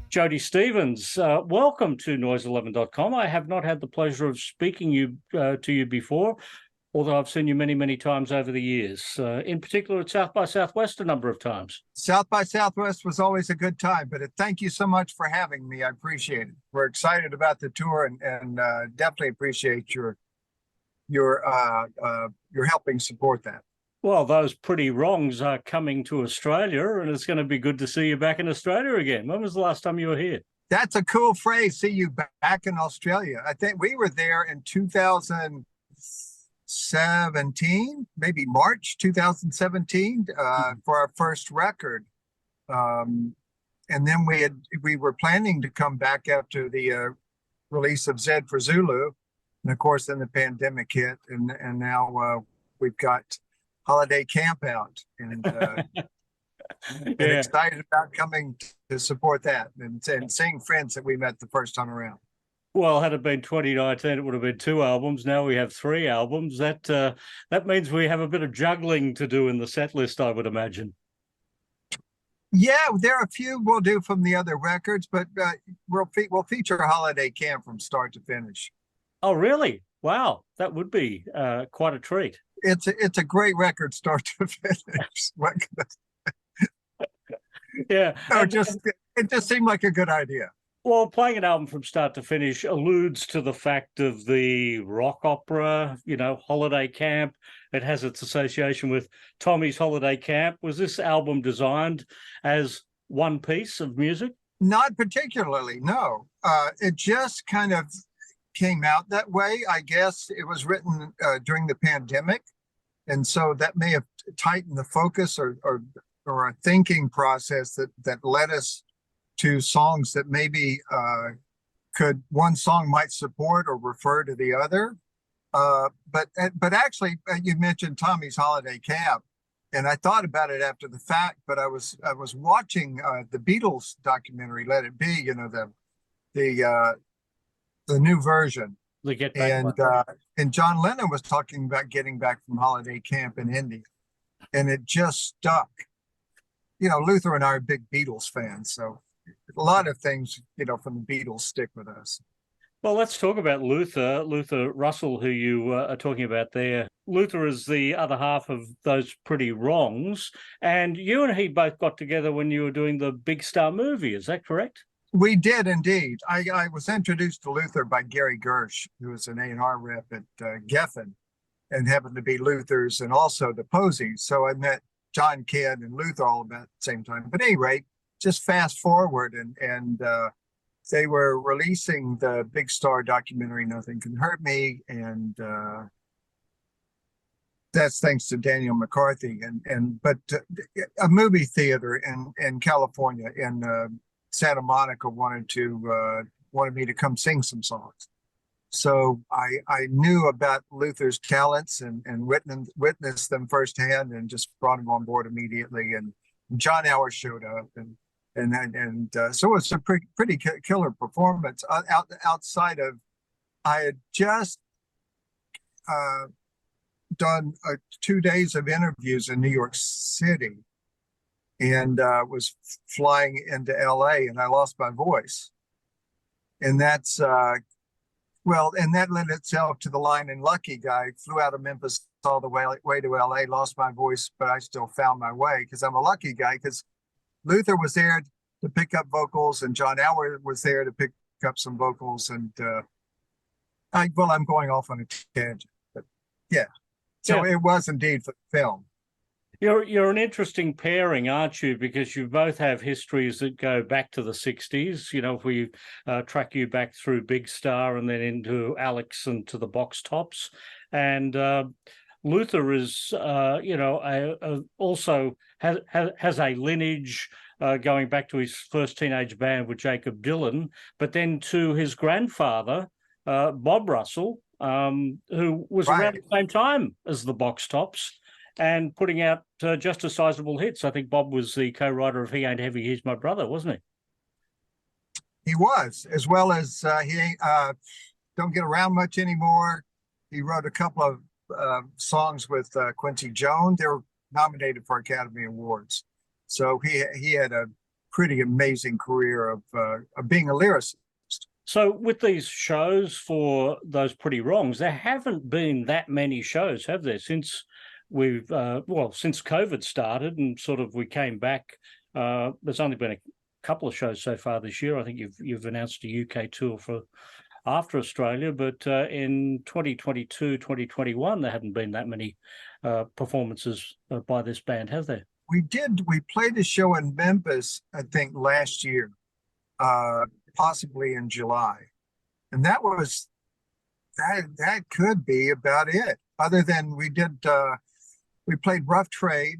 Jody Stephens, welcome to noise11.com. I have not had the pleasure of speaking to you before, although I've seen you many, many times over the years, in particular at South by Southwest a number of times. South by Southwest was always a good time, but thank you so much for having me. I appreciate it. We're excited about the tour and definitely appreciate your helping support that. Well, those pretty wrongs are coming to Australia, and it's going to be good to see you back in Australia again. When was the last time you were here? That's a cool phrase, see you back in Australia. I think we were there in 2017, maybe March 2017, for our first record. And then we were planning to come back after the release of Z for Zulu. And of course, then the pandemic hit, and now we've got holiday camp out, and excited about coming to support that and seeing friends that we met the first time around. Well, had it been 2019, it would have been 2 albums. Now we have 3 albums. That means we have a bit of juggling to do in the set list, I would imagine. Yeah, there are a few we'll do from the other records, but we'll feature a holiday camp from start to finish. Oh, really? Wow, that would be quite a treat. It's a great record, start to finish. Yeah, it just seemed like a good idea. Well, playing an album from start to finish alludes to the fact of the rock opera, holiday camp. It has its association with Tommy's Holiday Camp. Was this album designed as one piece of music? Not particularly, no. It just kind of came out that way. I guess it was written during the pandemic, and so that may have tightened the focus or a thinking process that led us to songs that maybe one song might support or refer to the other. But actually, you mentioned Tommy's Holiday Camp, and I thought about it after the fact. But I was watching the Beatles documentary, Let It Be. The new version, and John Lennon was talking about getting back from holiday camp in India, and it just stuck. Luther and I are big Beatles fans, so a lot of things from the Beatles stick with us. Well, let's talk about Luther Russell, who you are talking about there. Luther is the other half of those pretty wrongs, and you and he both got together when you were doing the BIGSTAR movie. Is that correct? We did indeed. I was introduced to Luther by Gary Gersh, who was an A&R rep at Geffen, and happened to be Luther's and also the Posies. So I met John Kidd and Luther all about the same time. But at any rate, just fast forward, and they were releasing the BIGSTAR documentary, Nothing Can Hurt Me, and that's thanks to Daniel McCarthy. But a movie theater in California, in Santa Monica, wanted me to come sing some songs. So I knew about Luther's talents and witnessed them firsthand, and just brought him on board immediately. And John Hour showed up, and so it was a pretty killer performance. Outside of, I had just done 2 days of interviews in New York City, and was flying into LA, and I lost my voice. And that's, and that lent itself to the line in Lucky Guy. Flew out of Memphis all the way to LA, lost my voice, but I still found my way because I'm a lucky guy, because Luther was there to pick up vocals, and John Hour was there to pick up some vocals. And I'm going off on a tangent, but yeah. So It was indeed for the film. You're an interesting pairing, aren't you? Because you both have histories that go back to the 60s. If we track you back through BIGSTAR and then into Alex and to the Box Tops. And Luther is, also has a lineage going back to his first teenage band with Jacob Dylan, but then to his grandfather, Bob Russell, who was around the same time as the Box Tops, and putting out just as sizable hits. I think Bob was the co-writer of He Ain't Heavy, He's My Brother, wasn't he? He was, as well as He Ain't Don't Get Around Much Anymore. He wrote a couple of songs with Quincy Jones. They were nominated for Academy Awards. So he had a pretty amazing career of being a lyricist. So with these shows for those Pretty Wrongs, there haven't been that many shows, have there, since we've since COVID started and sort of we came back. There's only been a couple of shows so far this year. I think you've announced a UK tour for after Australia, but in 2022, 2021, there hadn't been that many performances by this band, have there? We played a show in Memphis, I think last year, possibly in July. And that could be about it. Other than we played Rough Trade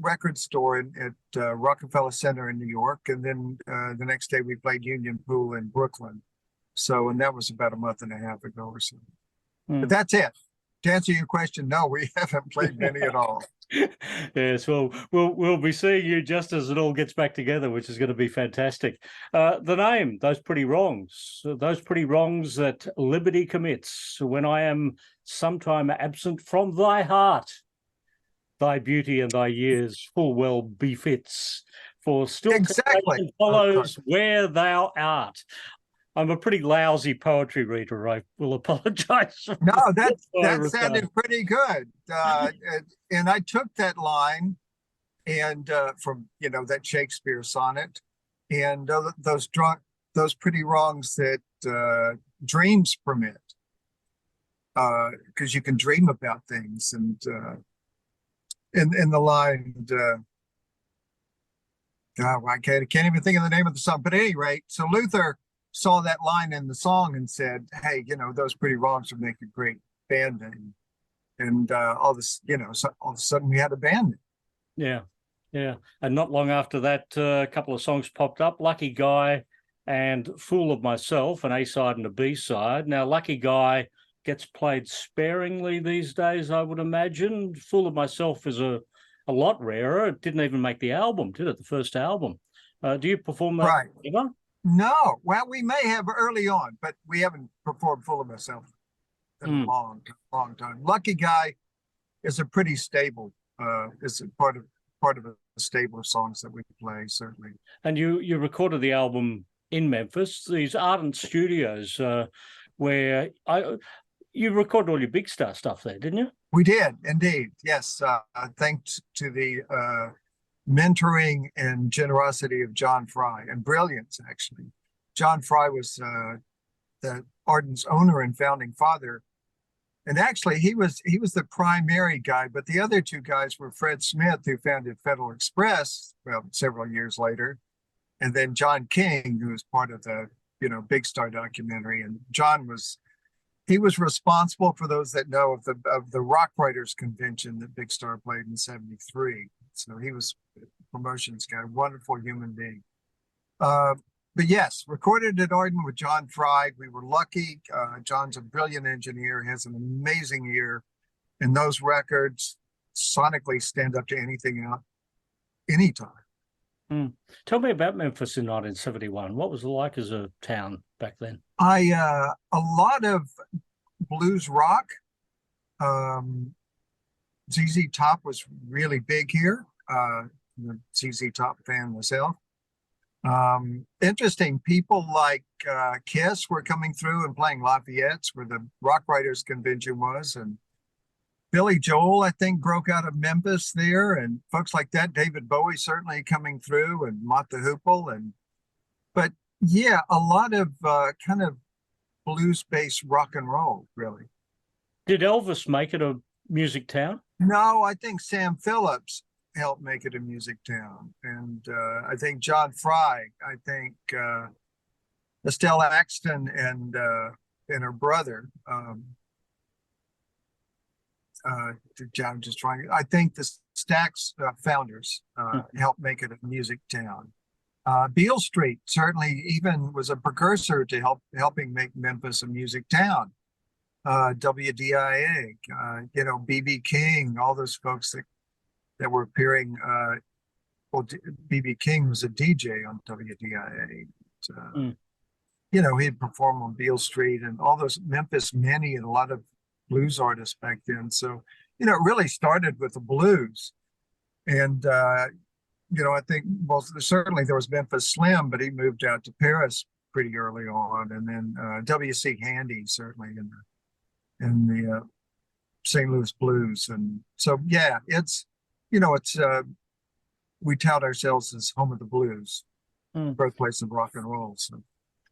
record store at Rockefeller Center in New York. And then the next day we played Union Pool in Brooklyn. So, and that was about a month and a half ago or so. But that's it. To answer your question, no, we haven't played many at all. Yes, well, we'll be seeing you just as it all gets back together, which is going to be fantastic. The name, Those Pretty Wrongs, that liberty commits. When I am sometime absent from thy heart, thy beauty and thy years full well befits. For still exactly follows where thou art. I'm a pretty lousy poetry reader. I will apologize. No, that sounded pretty good. And I took that line and from, that Shakespeare sonnet and those pretty wrongs that dreams permit. Because you can dream about things. And in the line, I can't even think of the name of the song. But at any rate, so Luther saw that line in the song and said, hey, those pretty wrongs would make a great band name. And all this, so all of a sudden we had a band name. Yeah. And not long after that, a couple of songs popped up, Lucky Guy and Fool of Myself, an A-side and a B-side. Now, Lucky Guy gets played sparingly these days, I would imagine. Fool of Myself is a lot rarer. It didn't even make the album, did it? The first album. Do you perform that? Right. Ever? No, well, we may have early on, but we haven't performed Full of Myself in a long time. Lucky Guy is a pretty stable, is a part of a stable of songs that we play, certainly. And you recorded the album in Memphis, these Ardent studios, where you recorded all your BIGSTAR stuff there, didn't you? We did, indeed. Yes, thanks to the mentoring and generosity of John Fry, and brilliance, actually. John Fry was the Ardent's owner and founding father. And actually, he was the primary guy, but the other two guys were Fred Smith, who founded Federal Express, well, several years later, and then John King, who was part of the, BIGSTAR documentary. And John was responsible, for those that know, of the Rock Writers Convention that BIGSTAR played in '73. So he was a promotions guy, wonderful human being. But yes, recorded at Ardent with John Fry. We were lucky. John's a brilliant engineer, has an amazing ear, and those records sonically stand up to anything out anytime. Tell me about Memphis in 1971. What was it like as a town back then? A lot of blues rock. ZZ Top was really big here. I'm a ZZ Top fan myself. Interesting, people like Kiss were coming through and playing Lafayette's, where the Rock Writers Convention was, and Billy Joel, I think, broke out of Memphis there, and folks like that. David Bowie certainly coming through, and Mott the Hoople, but yeah, a lot of kind of blues-based rock and roll, really. Did Elvis make it a music town? No, I think Sam Phillips helped make it a music town. And I think John Fry, I think Estelle Axton and her brother, I think the Stax founders helped make it a music town. Beale Street certainly even was a precursor to helping make Memphis a music town. WDIA, BB King, all those folks that were appearing. BB King was a DJ on WDIA. He'd perform on Beale Street and all those Memphis Minnie and a lot of blues artists back then. So, it really started with the blues. And I think, well, certainly there was Memphis Slim, but he moved out to Paris pretty early on, and then W.C. Handy certainly in the St. Louis Blues, and so yeah, it's we tout ourselves as home of the blues, birthplace of rock and roll.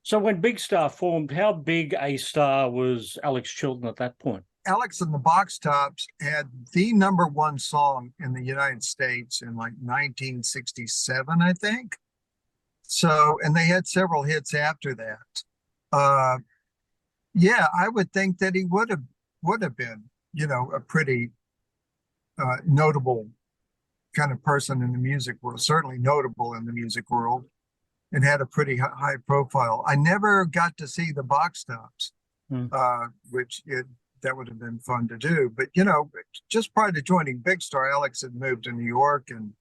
So when Big Star formed, how big a star was Alex Chilton at that point? Alex and the Box Tops had the #1 song in the United States in like 1967, I think. So, and they had several hits after that. Yeah, I would think that he would have been, a pretty notable kind of person in the music world, certainly notable in the music world, and had a pretty high profile. I never got to see the Box Tops, which that would have been fun to do. But, just prior to joining Big Star, Alex had moved to New York and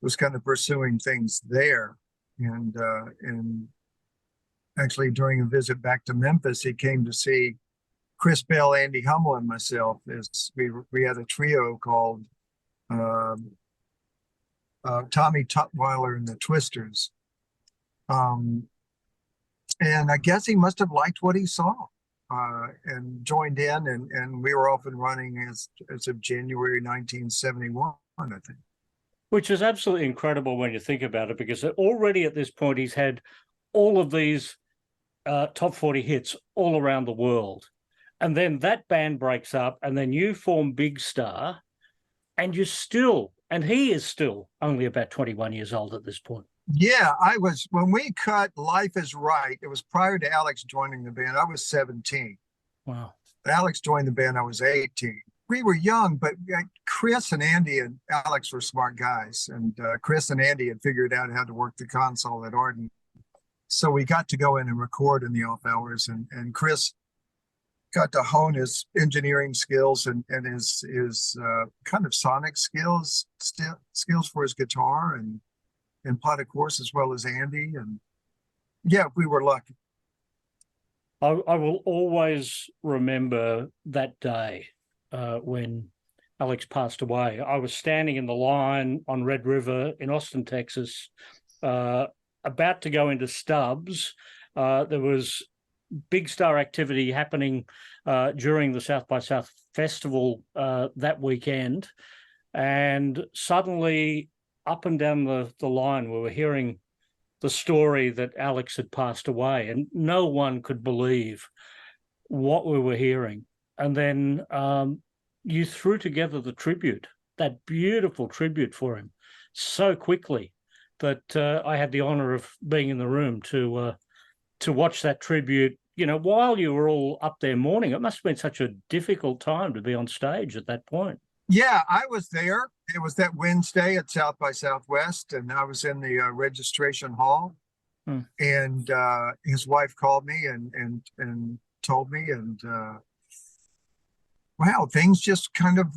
was kind of pursuing things there. And actually during a visit back to Memphis, he came to see Chris Bell, Andy Hummel, and myself. We had a trio called Tommy Tutwiler and the Twisters. And I guess he must have liked what he saw. And joined in, and we were off and running as of January 1971, I think. Which is absolutely incredible when you think about it, because already at this point he's had all of these top 40 hits all around the world. And then that band breaks up, and then you form Big Star, and he is still only about 21 years old at this point. Yeah, when we cut Life is Right, it was prior to Alex joining the band. I was 17. Wow. Alex joined the band, I was 18. We were young, but Chris and Andy and Alex were smart guys. And Chris and Andy had figured out how to work the console at Ardent. So we got to go in and record in the off hours. And Chris got to hone his engineering skills and his kind of sonic skills for his guitar and pot, of course, as well as Andy. And yeah, we were lucky. I will always remember that day when Alex passed away. I was standing in the line on Red River in Austin, Texas, about to go into Stubbs. There was Big Star activity happening during the South by South Festival that weekend. And suddenly, up and down the line, we were hearing the story that Alex had passed away, and no one could believe what we were hearing. And then you threw together the tribute, that beautiful tribute for him, so quickly that I had the honor of being in the room to watch that tribute. While you were all up there mourning, it must have been such a difficult time to be on stage at that point. Yeah, I was there. It was that Wednesday at South by Southwest, and I was in the registration hall. And his wife called me and told me, and wow, things just kind of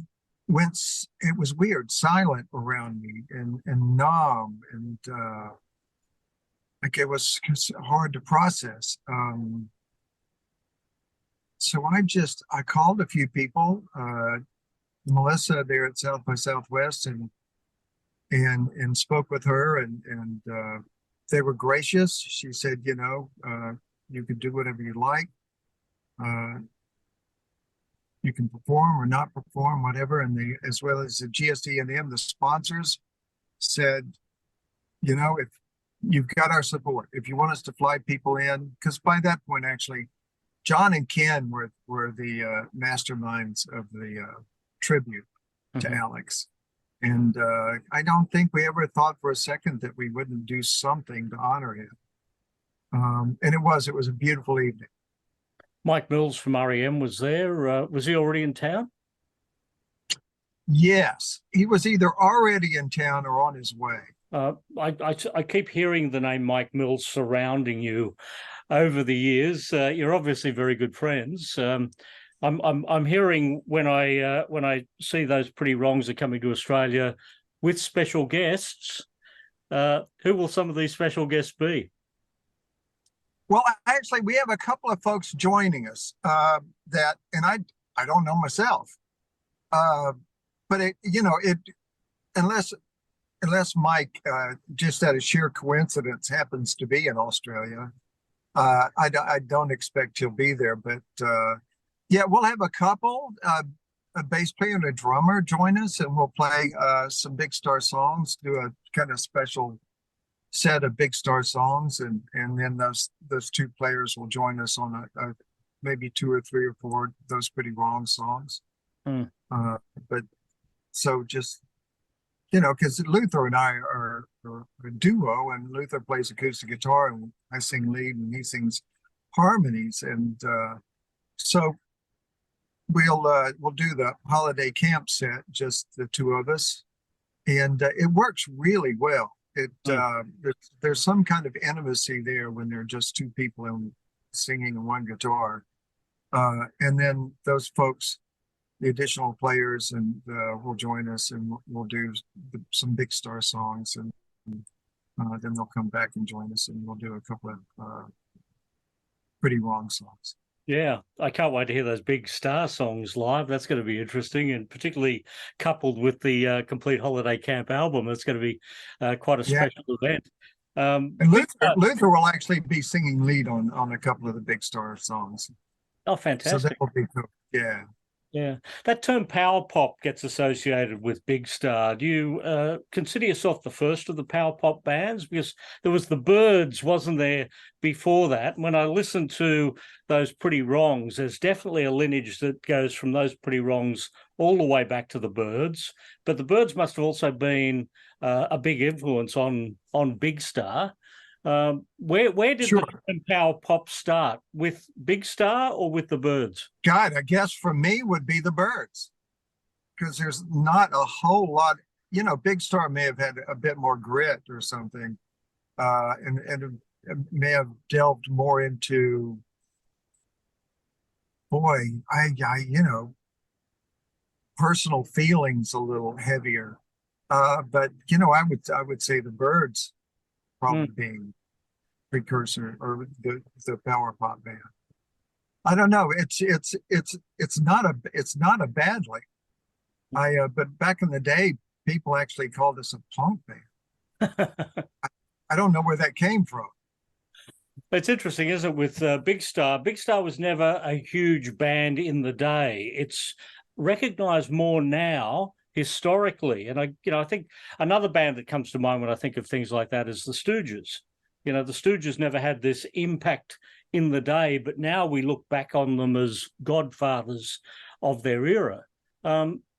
went. It was weird, silent around me, and numb, and like it was hard to process. So I called a few people. Melissa there at South by Southwest and spoke with her, and they were gracious. She said, you can do whatever you like. You can perform or not perform, whatever. And as well as the GSD&M, the sponsors said, if you've got our support, if you want us to fly people in, because by that point, actually, John and Ken were the masterminds of the tribute to Alex. And I don't think we ever thought for a second that we wouldn't do something to honor him. And it was a beautiful evening. Mike Mills from REM was there. Was he already in town? Yes, he was either already in town or on his way. I keep hearing the name Mike Mills surrounding you over the years. You're obviously very good friends. I'm hearing when I see those Pretty Wrongs are coming to Australia with special guests. Who will some of these special guests be? Well, actually, we have a couple of folks joining us that, and I don't know myself, but unless unless Mike, just out of sheer coincidence, happens to be in Australia. I don't expect he'll be there, but yeah, we'll have a couple, a bass player and a drummer join us, and we'll play some Big Star songs, do a kind of special set of Big Star songs, and then those two players will join us on a maybe 2 or 3 or 4 Those Pretty Wrong songs. But so just, you know, because Luther and I are a duo, and Luther plays acoustic guitar and I sing lead and he sings harmonies, and so we'll do the holiday camp set, just the two of us, and it works really well. There's some kind of intimacy there when there are just two people and singing and one guitar, and then those folks, the additional players, and will join us, and we'll do some Big Star songs, and then they'll come back and join us, and we'll do a couple of Pretty Wrong songs. Yeah, I can't wait to hear those Big Star songs live. That's going to be interesting, and particularly coupled with the complete holiday camp album. It's going to be quite a special event. And Luther will actually be singing lead on a couple of the Big Star songs. Oh, fantastic! So that will be cool. Yeah. Yeah, that term power pop gets associated with Big Star. Do you consider yourself the first of the power pop bands? Because there was the Byrds, wasn't there, before that? When I listened to those Pretty Wrongs, there's definitely a lineage that goes from those Pretty Wrongs all the way back to the Byrds. But the Byrds must have also been a big influence on Big Star. Where did the power pop start? With Big Star or with the Byrds? God, I guess for me would be the Byrds, because there's not a whole lot. You know, Big Star may have had a bit more grit or something, and may have delved more into, boy, I you know, personal feelings a little heavier. But you know, I would say the Byrds probably being precursor, or the power pop band. I don't know. It's not a bad thing. But back in the day, people actually called us a punk band. I don't know where that came from. It's interesting, isn't it? With Big Star, Big Star was never a huge band in the day. It's recognized more now historically, and I think another band that comes to mind when I think of things like that is the Stooges. You know, the Stooges never had this impact in the day, but now we look back on them as godfathers of their era.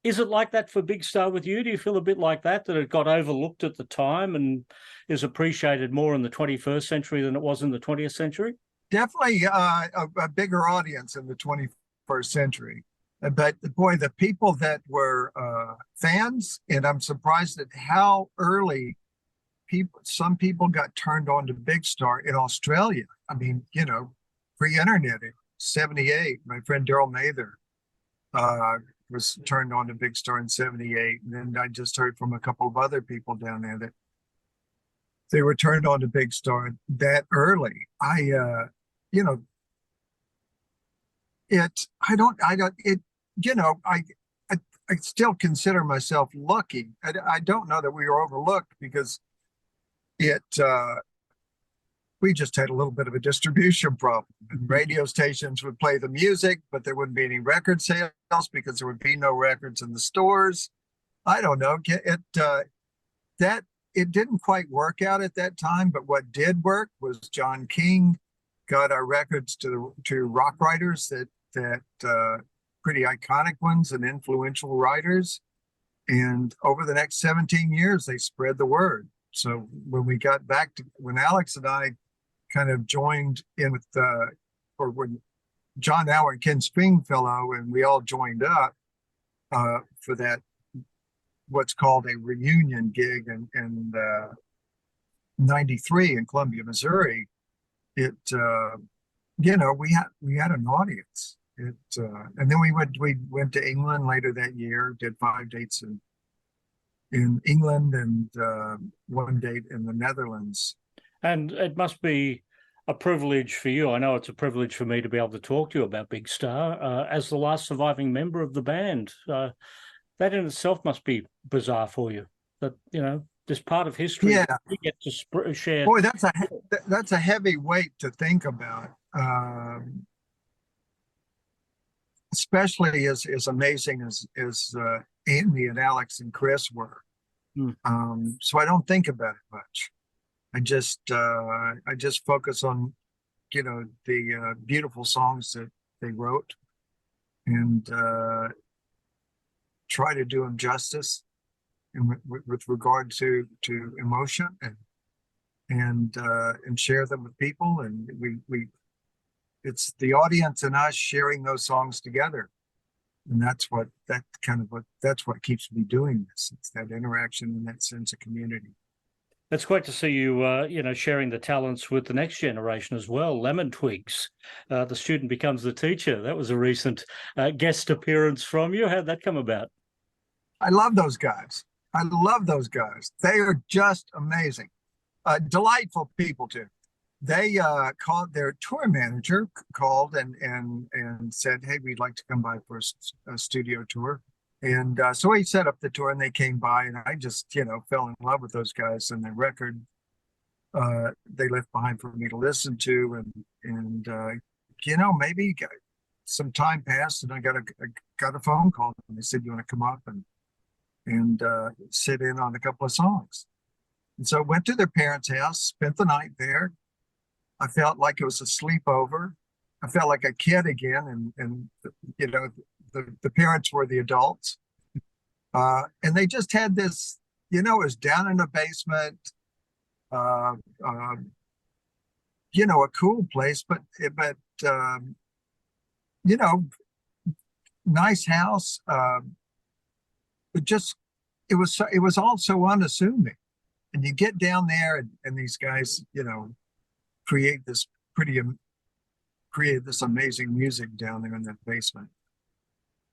Is it like that for Big Star with you? Do you feel a bit like that it got overlooked at the time and is appreciated more in the 21st century than it was in the 20th century? Definitely a bigger audience in the 21st century. But boy, the people that were fans, and I'm surprised at how early some people got turned on to Big Star in Australia. I mean, you know, pre-internet, 78. My friend Daryl Mather was turned on to Big Star in 78. And then I just heard from a couple of other people down there that they were turned on to Big Star that early. You know, I still consider myself lucky. I don't know that we were overlooked, because we just had a little bit of a distribution problem. And radio stations would play the music, but there wouldn't be any record sales because there would be no records in the stores. I don't know. It didn't quite work out at that time, but what did work was John King got our records to rock writers that pretty iconic ones and influential writers. And over the next 17 years, they spread the word. So when we got back to, when Alex and I kind of joined in with, or when John Hour and Ken Stringfellow, and we all joined up for that, what's called a reunion gig in 93 in Columbia, Missouri, we had an audience. And then we went to England later that year, did 5 dates in England and 1 date in the Netherlands. And it must be a privilege for you. I know it's a privilege for me to be able to talk to you about Big Star as the last surviving member of the band. That in itself must be bizarre for you. That, you know, this part of history Yeah. that we get to share. Boy, that's a heavy weight to think about. Especially as amazing as Andy and Alex and Chris were. So I don't think about it much. I just focus on, you know, the beautiful songs that they wrote, and try to do them justice, and with regard to emotion, and share them with people. And it's the audience and us sharing those songs together, and that's what keeps me doing this. It's that interaction and that sense of community. It's great to see you, you know, sharing the talents with the next generation as well. Lemon Twigs, the student becomes the teacher. That was a recent guest appearance from you. How'd that come about? I love those guys. I love those guys. They are just amazing. Delightful people too. They called, their tour manager called and said, "Hey, we'd like to come by for a studio tour." And so he set up the tour, and they came by, and I just, you know, fell in love with those guys and the record they left behind for me to listen to. And you know, maybe some time passed, and I got a phone call, and they said, "You want to come up and sit in on a couple of songs?" And so I went to their parents' house, spent the night there. I felt like it was a sleepover. I felt like a kid again, and you know, the parents were the adults, and they just had this, you know, it was down in the basement, you know, a cool place, but you know, nice house, but just it was all so unassuming. And you get down there, and these guys, you know, create this amazing music down there in that basement.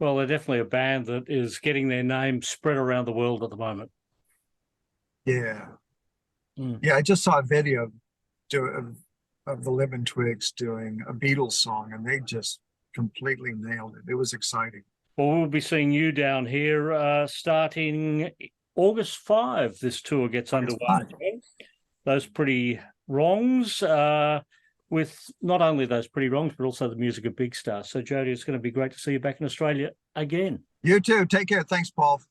Well, they're definitely a band that is getting their name spread around the world at the moment. Yeah. Yeah, I just saw a video of the Lemon Twigs doing a Beatles song, and they just completely nailed it. It was exciting. Well, we'll be seeing you down here starting August 5. This tour gets underway. Those Pretty Wrongs, with not only Those Pretty Wrongs, but also the music of BIGSTAR. So, Jody, it's going to be great to see you back in Australia again. You too. Take care. Thanks, Paul.